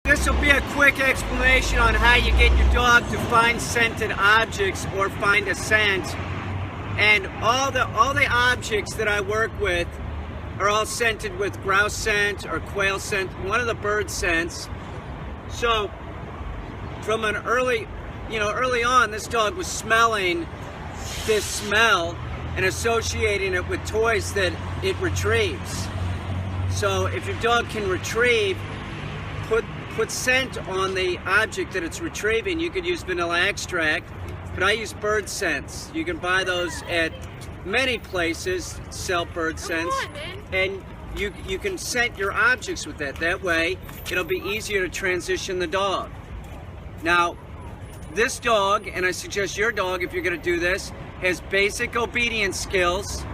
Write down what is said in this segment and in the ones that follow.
This will be a quick explanation on how you get your dog to find scented objects or find a scent. And all the objects that I work with are all scented with grouse scent or quail scent, one of the bird scents. So from an early on, this dog was smelling this smell and associating it with toys that it retrieves. So if your dog can retrieve, put scent on the object that it's retrieving. You could use vanilla extract, but I use bird scents. You can buy those at many places, sell bird scents, and you can scent your objects with that. That way, it'll be easier to transition the dog. Now, this dog, and I suggest your dog if you're going to do this, has basic obedience skills.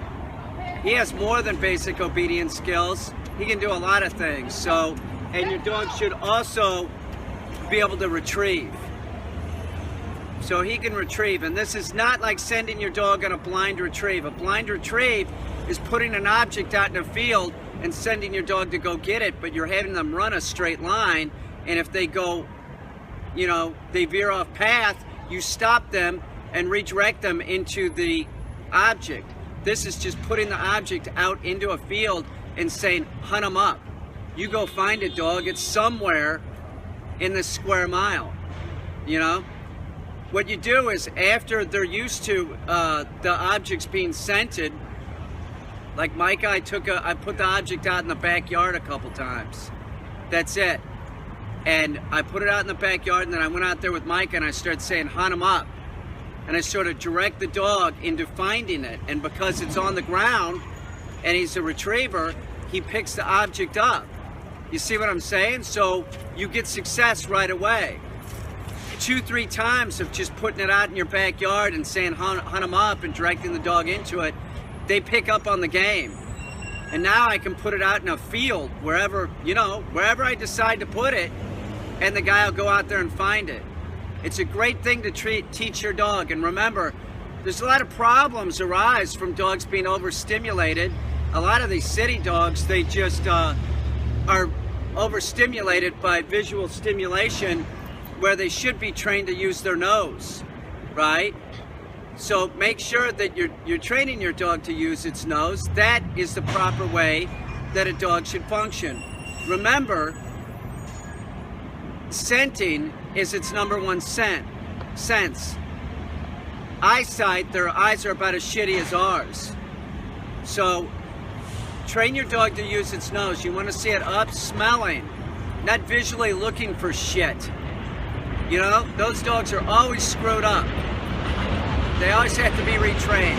He has more than basic obedience skills. He can do a lot of things. So, and your dog should also be able to retrieve. So he can retrieve, and this is not like sending your dog on a blind retrieve. A blind retrieve is putting an object out in a field and sending your dog to go get it, but you're having them run a straight line, and if they go, they veer off path, you stop them and redirect them into the object. This is just putting the object out into a field and saying, hunt them up. You go find a dog, it's somewhere in this square mile, What you do is after they're used to the objects being scented, like Micah, I put the object out in the backyard a couple times. That's it. And I put it out in the backyard, and then I went out there with Micah and I started saying, hunt him up. And I sort of direct the dog into finding it. And because it's on the ground and he's a retriever, he picks the object up. You see what I'm saying? So you get success right away. 2-3 times of just putting it out in your backyard and saying hunt them up and directing the dog into it, they pick up on the game. And now I can put it out in a field wherever I decide to put it, and the guy will go out there and find it. It's a great thing to teach your dog. And remember, there's a lot of problems arise from dogs being overstimulated. A lot of these city dogs, they just are overstimulated by visual stimulation where they should be trained to use their nose, right? So make sure that you're training your dog to use its nose. That is the proper way that a dog should function. Remember, scenting is its number one sense. Eyesight, their eyes are about as shitty as ours. So train your dog to use its nose. You want to see it up smelling, not visually looking for shit. Those dogs are always screwed up. They always have to be retrained.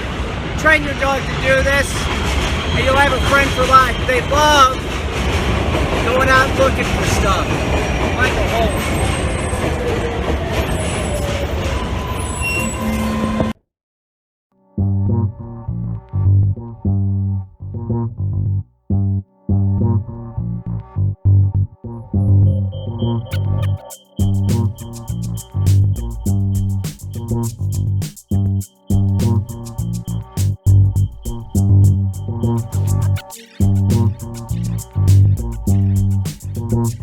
Train your dog to do this, and you'll have a friend for life. They love going out looking for stuff. Like a hole. Thank you.